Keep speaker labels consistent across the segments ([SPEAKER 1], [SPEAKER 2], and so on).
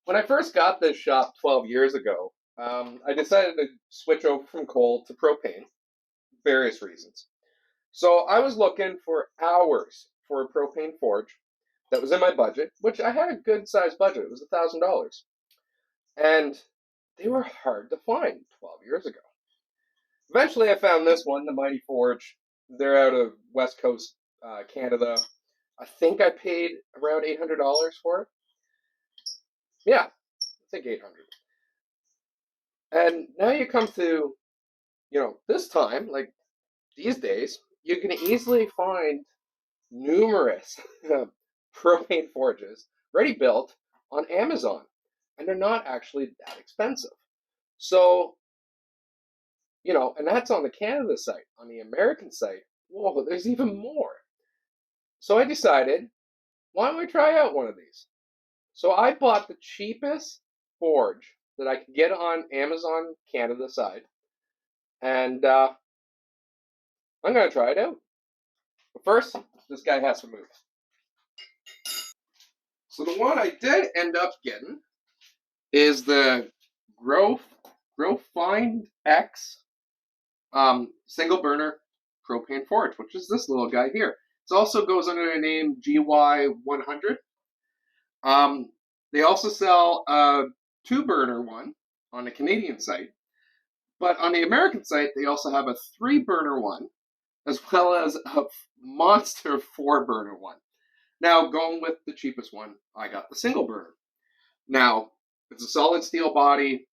[SPEAKER 1] When I first got this shop 12 years ago, I decided to switch over from coal to propane, various reasons. So I was looking for hours for a propane forge that was in my budget, which I had a good sized budget. It was $1,000. And they were hard to find 12 years ago. Eventually, I found this one, the Mighty Forge. They're out of West Coast Canada. I think I paid around $800 for it. Yeah, I think 800. And now you come to, this time, like these days, you can easily find numerous propane forges ready built on Amazon, and they're not actually that expensive. So, and that's on the Canada site. On the American site, whoa, there's even more. So I decided, why don't we try out one of these? So I bought the cheapest forge that I could get on Amazon Canada side, and I'm going to try it out. But first, this guy has to move. So the one I did end up getting is the Find X single burner propane forge, which is this little guy here. It also goes under the name GY100. They also sell a 2-burner one on the Canadian site, but on the American site they also have a 3-burner one as well as a monster 4-burner one. Now, going with the cheapest one, I got the single burner. Now, it's a solid steel body.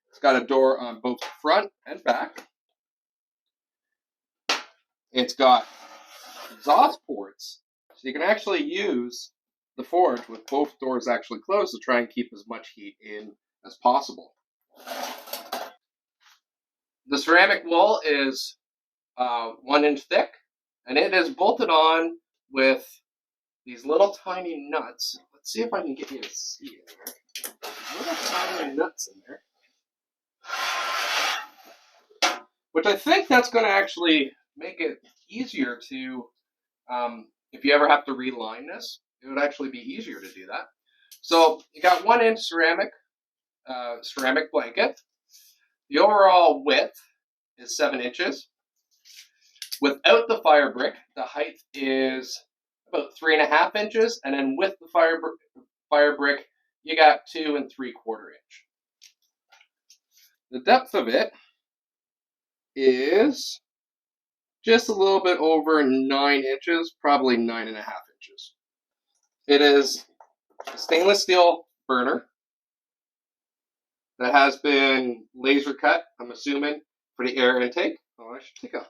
[SPEAKER 1] It's got a door on both front and back. It's got exhaust ports, so you can actually use the forge with both doors actually closed to try and keep as much heat in as possible. The ceramic wool is 1 inch thick, and it is bolted on with these little tiny nuts. Let's see if I can get you to see it here. Little tiny nuts in there. Which I think that's going to actually make it easier to, if you ever have to reline this, it would actually be easier to do that. So you got 1 inch ceramic blanket. The overall width is 7 inches. Without the fire brick, the height is about 3.5 inches, and then with the fire brick, you got 2 3/4 inch. The depth of it is just a little bit over 9 inches, probably 9.5 inches. It is a stainless steel burner that has been laser cut, I'm assuming, for the air intake. Oh, I should take a.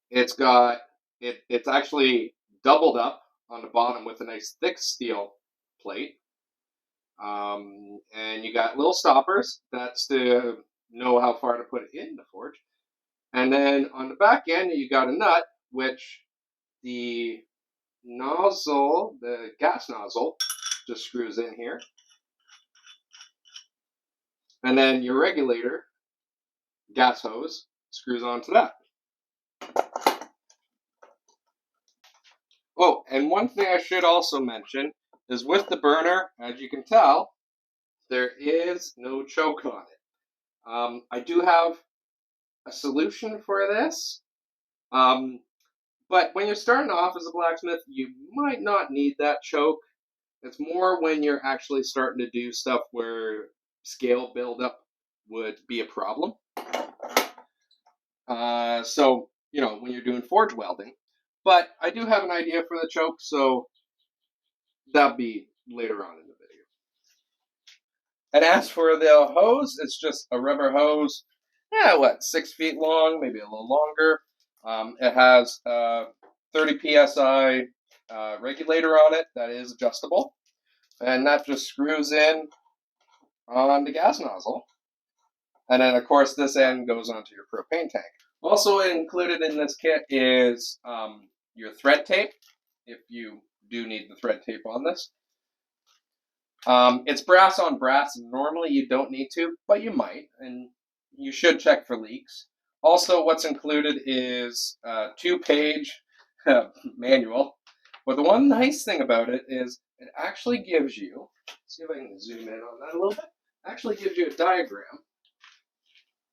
[SPEAKER 1] It's actually doubled up on the bottom with a nice thick steel plate. And you got little stoppers. That's to know how far to put it in the forge. And then on the back end, you got a nut, which the nozzle, the gas nozzle, just screws in here. And then your regulator, gas hose, screws onto that. Oh, and one thing I should also mention is with the burner, as you can tell, there is no choke on it. I do have a solution for this, but when you're starting off as a blacksmith, you might not need that choke. It's more when you're actually starting to do stuff where scale buildup would be a problem. So, when you're doing forge welding. But I do have an idea for the choke, so that'll be later on in the video. And as for the hose, it's just a rubber hose, 6 feet long, maybe a little longer. It has a 30 psi regulator on it that is adjustable, and that just screws in on the gas nozzle. And then, of course, this end goes onto your propane tank. Also included in this kit is your thread tape, if you do need the thread tape on this. It's brass on brass. Normally you don't need to, but you might, and you should check for leaks. Also, what's included is a 2-page manual But the one nice thing about it is it actually gives you, see if I can zoom in on that a little bit, actually gives you a diagram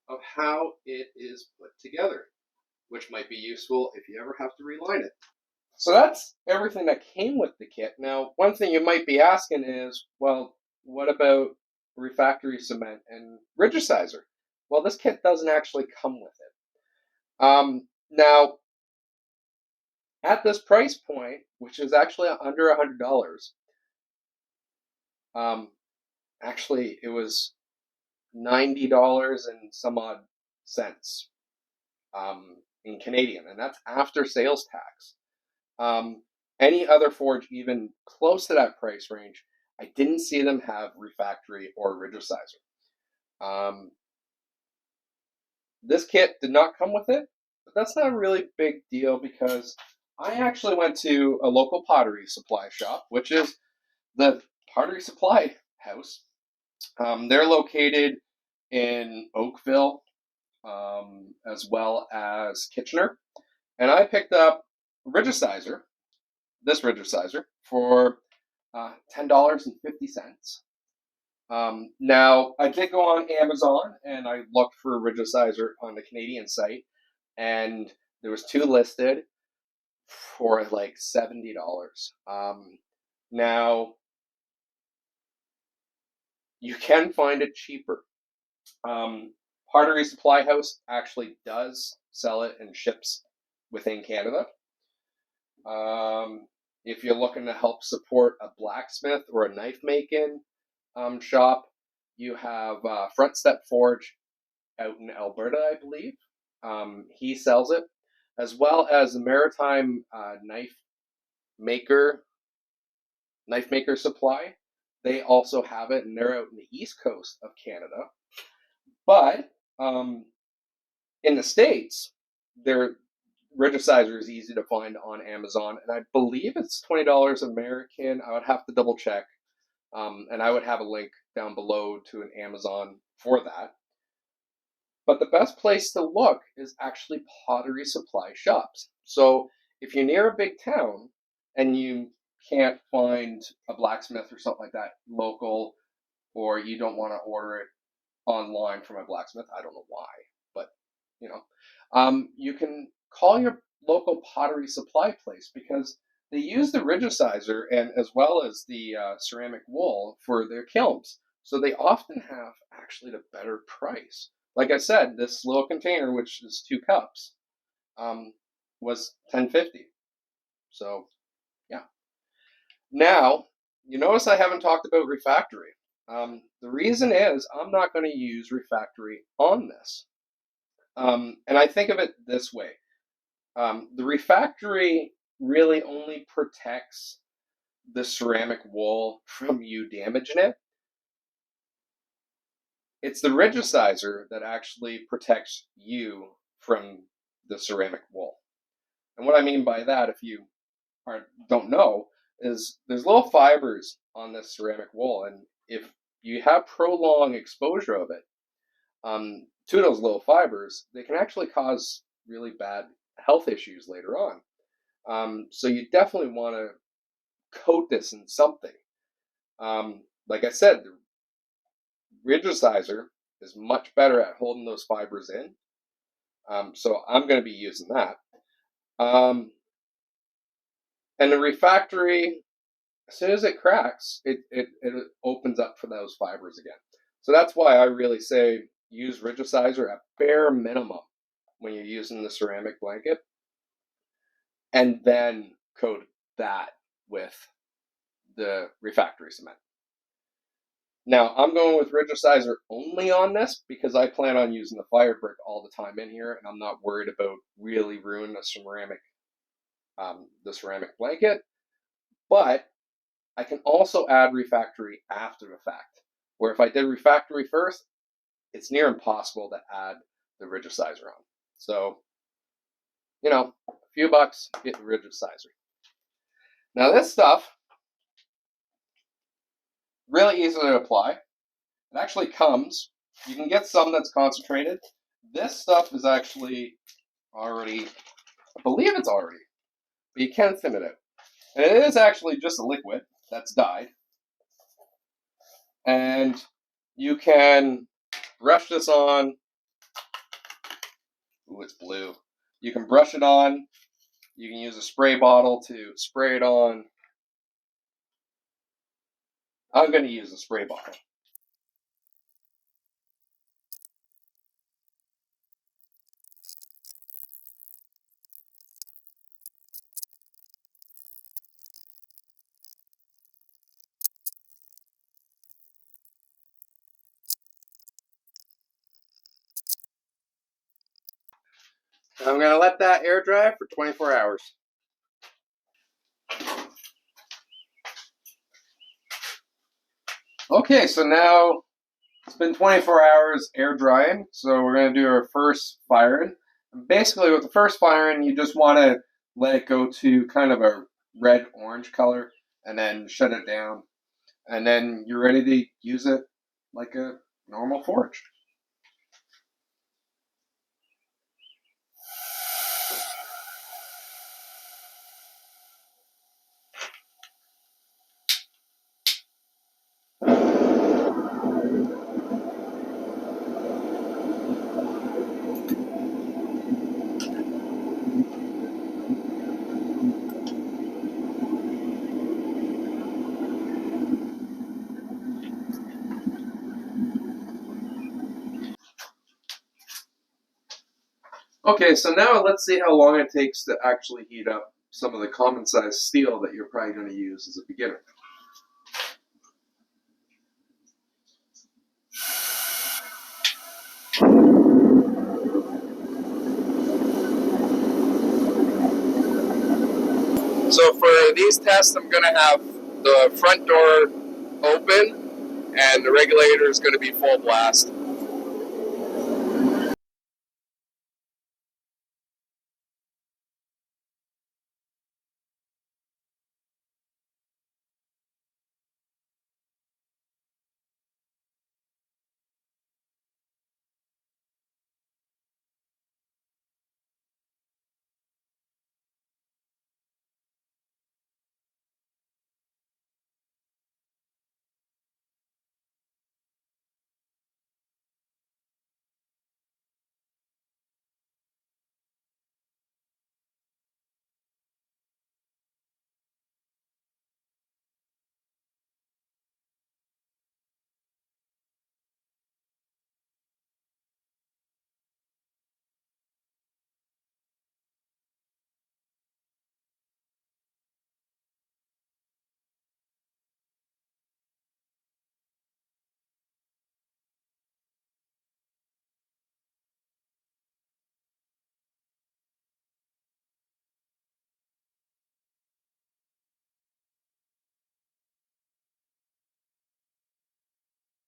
[SPEAKER 1] of how it is put together, which might be useful if you ever have to reline it. So that's everything that came with the kit. Now, one thing you might be asking is, well, what about refractory cement and Rigidizer? Well, this kit doesn't actually come with it. Now, at this price point, which is actually under $100, actually it was $90 and some odd cents in Canadian, and that's after sales tax. Any other forge even close to that price range, I didn't see them have refractory or Rigidizer. This kit did not come with it, but that's not a really big deal because I actually went to a local pottery supply shop, which is the Pottery Supply House. They're located in Oakville, as well as Kitchener. And I picked up Rigidizer, this Rigidizer, for $10.50. Now, I did go on Amazon and I looked for Rigidizer on the Canadian site, and there was two listed for like $70. Now, you can find it cheaper. Pottery Supply House actually does sell it and ships within Canada. If you're looking to help support a blacksmith or a knife making shop, you have Front Step Forge out in Alberta, I believe. He sells it, as well as the Maritime Knife Maker Supply. They also have it, and they're out in the east coast of Canada. But in the States, their Rigidizer is easy to find on Amazon, and I believe it's $20 American. I would have to double check, and I would have a link down below to an Amazon for that. But the best place to look is actually pottery supply shops. So if you're near a big town and you can't find a blacksmith or something like that local, or you don't want to order it online from a blacksmith, I don't know why, but you can call your local pottery supply place because they use the Rigidizer and as well as the ceramic wool for their kilns. So they often have actually the better price. Like I said, this little container, which is 2 cups, was $10.50. So, yeah. Now, you notice I haven't talked about refractory. The reason is I'm not going to use refractory on this. And I think of it this way. The refractory really only protects the ceramic wool from you damaging it. It's the Rigidizer that actually protects you from the ceramic wool. And what I mean by that, if you don't know, is there's little fibers on this ceramic wool, and if you have prolonged exposure of it to those little fibers, they can actually cause really bad health issues later on. So you definitely want to coat this in something. Like I said, the Rigidizer is much better at holding those fibers in. So I'm going to be using that. And the refractory, as soon as it cracks, it opens up for those fibers again. So that's why I really say use Rigidizer at bare minimum when you're using the ceramic blanket, and then coat that with the refractory cement. Now, I'm going with Rigidizer only on this because I plan on using the fire brick all the time in here, and I'm not worried about really ruining the ceramic blanket. But I can also add refractory after the fact, where if I did refractory first, it's near impossible to add the Rigidizer on. So, a few bucks, get the Rigidizer. Now this stuff, really easy to apply. It actually comes, you can get some that's concentrated. This stuff is actually already, I believe it's already, but you can thin it out. And it is actually just a liquid that's dyed. And you can brush this on. Ooh, it's blue. You can brush it on. You can use a spray bottle to spray it on. I'm going to use a spray bottle. I'm going to let that air dry for 24 hours. Okay, so now it's been 24 hours air drying, so we're going to do our first firing. Basically, with the first firing, you just want to let it go to kind of a red-orange color and then shut it down. And then you're ready to use it like a normal forge. Okay, so now let's see how long it takes to actually heat up some of the common size steel that you're probably going to use as a beginner. So for these tests, I'm going to have the front door open and the regulator is going to be full blast.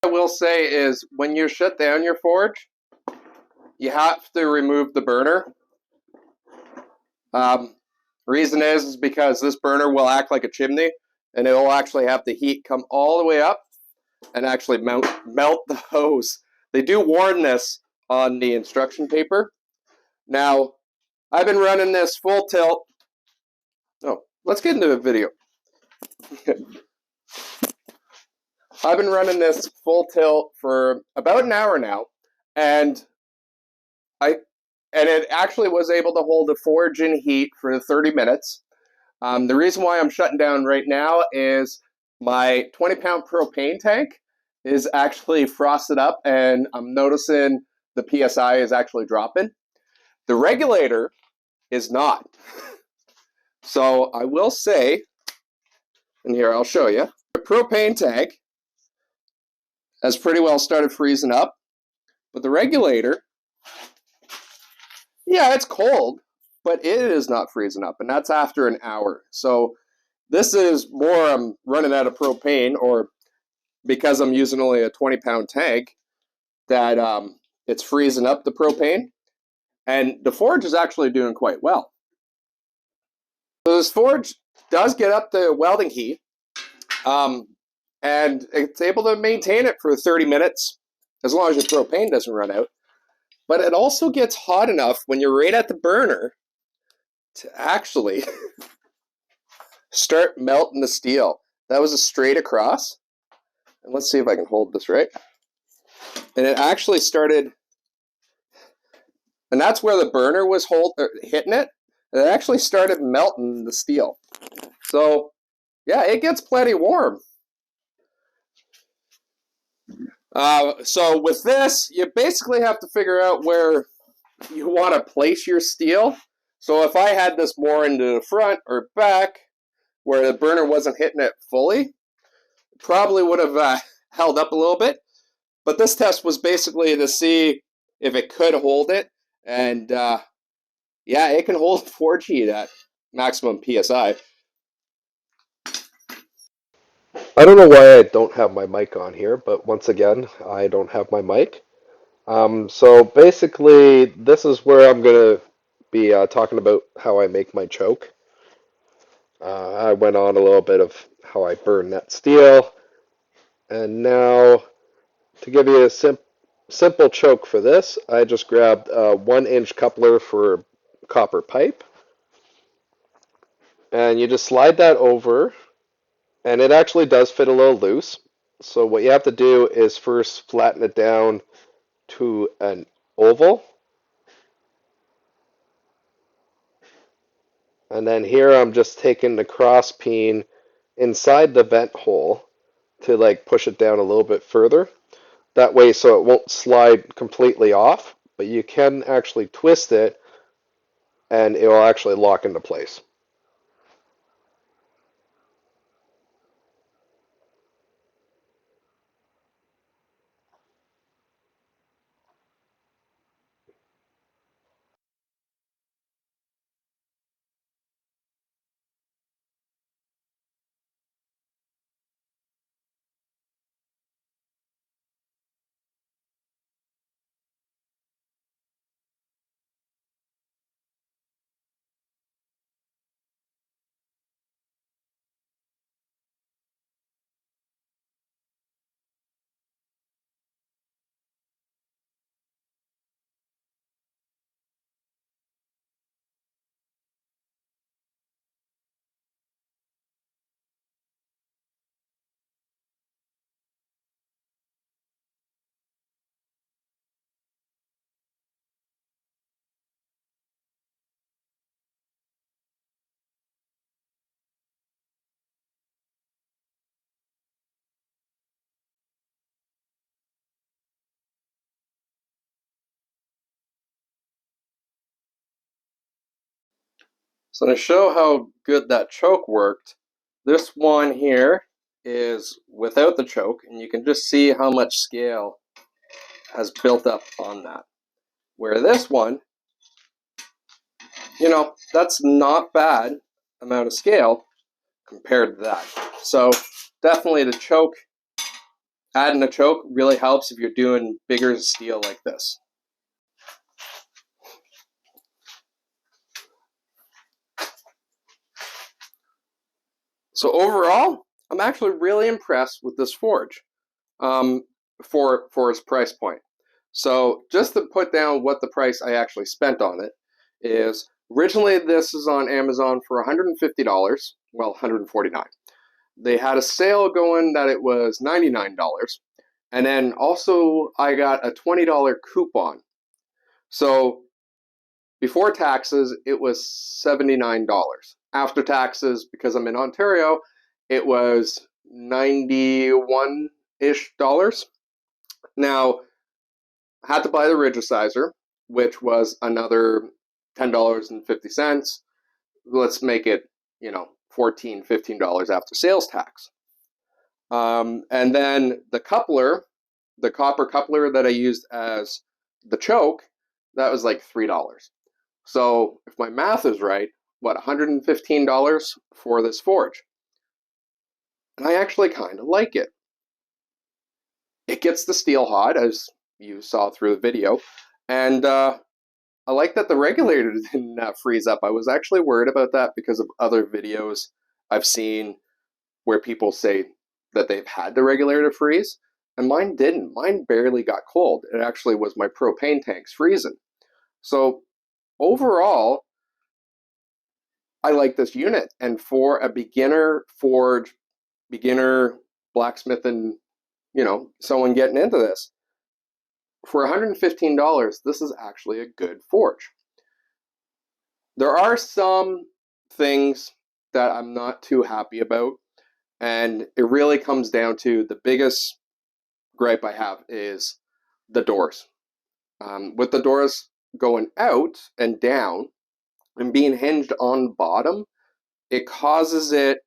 [SPEAKER 1] I will say is when you shut down your forge, you have to remove the burner. Reason is because this burner will act like a chimney and it will actually have the heat come all the way up and actually melt the hose. They do warn this on the instruction paper. Now, I've been running this full tilt. Oh, let's get into the video. I've been running this full tilt for about an hour now, and it actually was able to hold the forge in heat for 30 minutes. The reason why I'm shutting down right now is my 20-pound propane tank is actually frosted up, and I'm noticing the PSI is actually dropping. The regulator is not. So I will say, and here I'll show you, the propane tank has pretty well started freezing up, but the regulator, yeah, it's cold, but it is not freezing up, and that's after an hour. So this is more I'm running out of propane, or because I'm using only a 20-pound tank, that it's freezing up the propane, and the forge is actually doing quite well. So this forge does get up to welding heat, and it's able to maintain it for 30 minutes, as long as your propane doesn't run out. But it also gets hot enough when you're right at the burner to actually start melting the steel. That was a straight across. And let's see if I can hold this right. And it actually started, and that's where the burner was hitting it. And it actually started melting the steel. So yeah, it gets plenty warm. So with this, you basically have to figure out where you want to place your steel. So if I had this more into the front or back, where the burner wasn't hitting it fully, probably would have held up a little bit. But this test was basically to see if it could hold it. And yeah, it can hold forge heat at maximum PSI.
[SPEAKER 2] I don't know why I don't have my mic on here, but once again, I don't have my mic. So basically, this is where I'm going to be talking about how I make my choke. I went on a little bit of how I burn that steel, and now to give you a simple choke for this, I just grabbed a 1-inch coupler for copper pipe, and you just slide that over, and it actually does fit a little loose. So what you have to do is first flatten it down to an oval. And then here I'm just taking the cross peen inside the vent hole to like push it down a little bit further. That way so it won't slide completely off, but you can actually twist it and it will actually lock into place.
[SPEAKER 1] So to show how good that choke worked, this one here is without the choke, and you can just see how much scale has built up on that. Where this one, that's not bad amount of scale compared to that. So definitely the choke, adding a choke really helps if you're doing bigger steel like this. So overall, I'm actually really impressed with this forge for its price point. So just to put down what the price I actually spent on it is, originally this is on Amazon for $150, well, $149. They had a sale going that it was $99. And then also I got a $20 coupon. So before taxes, it was $79. After taxes, because I'm in Ontario, it was 91-ish dollars. Now, I had to buy the Rigidizer, which was another $10.50. Let's make it, $14, $15 after sales tax. And then the coupler, the copper coupler that I used as the choke, that was like $3. So if my math is right, what, $115 for this forge? And I actually kind of like it. It gets the steel hot, as you saw through the video, and I like that the regulator didn't freeze up. I was actually worried about that because of other videos I've seen where people say that they've had the regulator freeze, and mine didn't. Mine barely got cold. It actually was my propane tanks freezing. So overall, I like this unit. And for a beginner forge, beginner blacksmithing, someone getting into this, for $115, this is actually a good forge. There are some things that I'm not too happy about, and it really comes down to the biggest gripe I have is the doors. With the doors going out and down and being hinged on bottom, it causes it,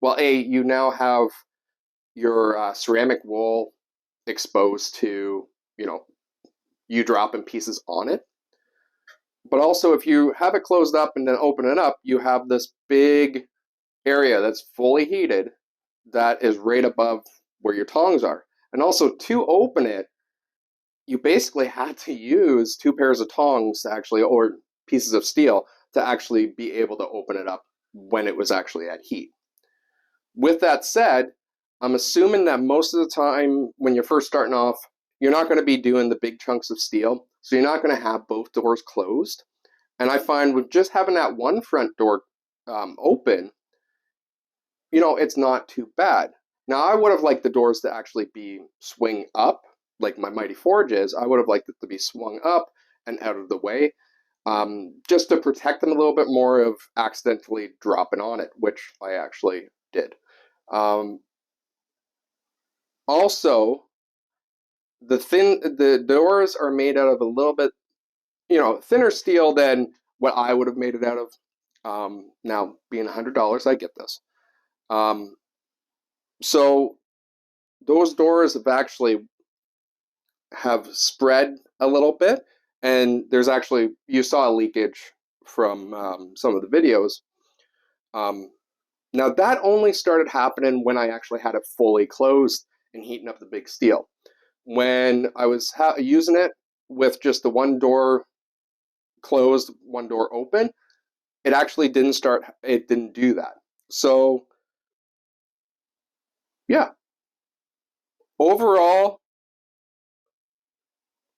[SPEAKER 1] well, you now have your ceramic wall exposed to, you dropping pieces on it. But also, if you have it closed up and then open it up, you have this big area that's fully heated that is right above where your tongs are. And also, to open it, you basically had to use two pairs of tongs to actually, or pieces of steel, to actually be able to open it up when it was actually at heat. With that said, I'm assuming that most of the time when you're first starting off, you're not going to be doing the big chunks of steel, so you're not going to have both doors closed. And I find with just having that one front door open, it's not too bad. Now, I would have liked the doors to actually be swing up, like my Mighty Forge is. I would have liked it to be swung up and out of the way, just to protect them a little bit more of accidentally dropping on it, which I actually did. Also, the doors are made out of a little bit, thinner steel than what I would have made it out of. Now, being $100, I get this. So those doors have spread a little bit, and there's actually, you saw a leakage from some of the videos. Now that only started happening when I actually had it fully closed and heating up the big steel. When I was using it with just the one door closed, one door open, it actually it didn't do that. So yeah, overall,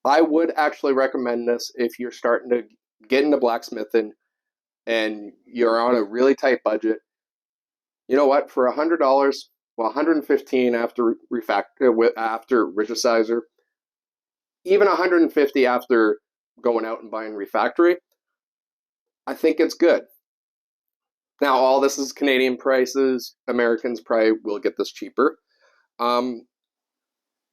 [SPEAKER 1] I would actually recommend this if you're starting to get into blacksmithing and you're on a really tight budget. You know what? For $100, well, $115 after after Rigidizer, even $150 after going out and buying refractory, I think it's good. Now, all this is Canadian prices. Americans probably will get this cheaper. And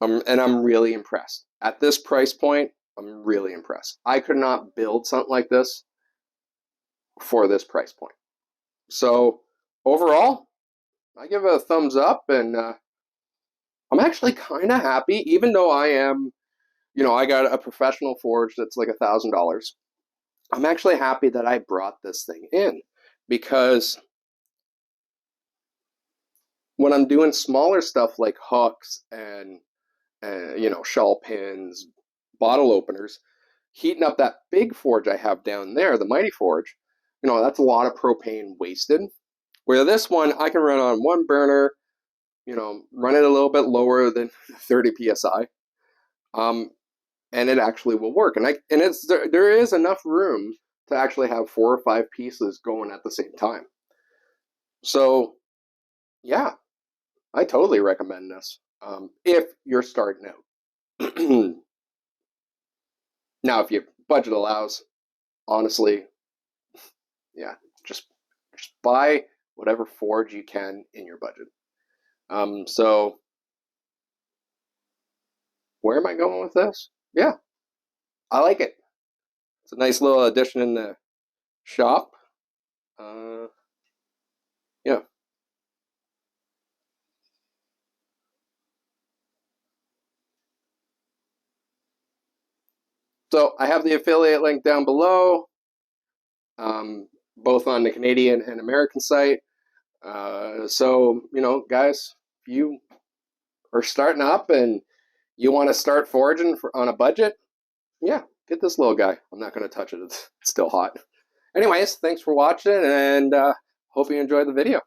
[SPEAKER 1] I'm really impressed. At this price point, I'm really impressed. I could not build something like this for this price point. So overall, I give it a thumbs up, and I'm actually kind of happy, even though I am, I got a professional forge that's like $1,000. I'm actually happy that I brought this thing in, because when I'm doing smaller stuff like hooks and shawl pins, bottle openers, heating up that big forge I have down there, the Mighty Forge, that's a lot of propane wasted. Where this one, I can run on one burner, run it a little bit lower than 30 psi, and it actually will work. And there is enough room to actually have 4 or 5 pieces going at the same time. So, yeah, I totally recommend this if you're starting out. Now, if your budget allows, honestly, yeah, just buy whatever forge you can in your budget. So where am I going with this? Yeah, I like it. It's a nice little addition in the shop. Yeah. So I have the affiliate link down below, both on the Canadian and American site. So, guys, if you are starting up and you want to start forging on a budget, yeah, get this little guy. I'm not going to touch it. It's still hot. Anyways, thanks for watching, and hope you enjoyed the video.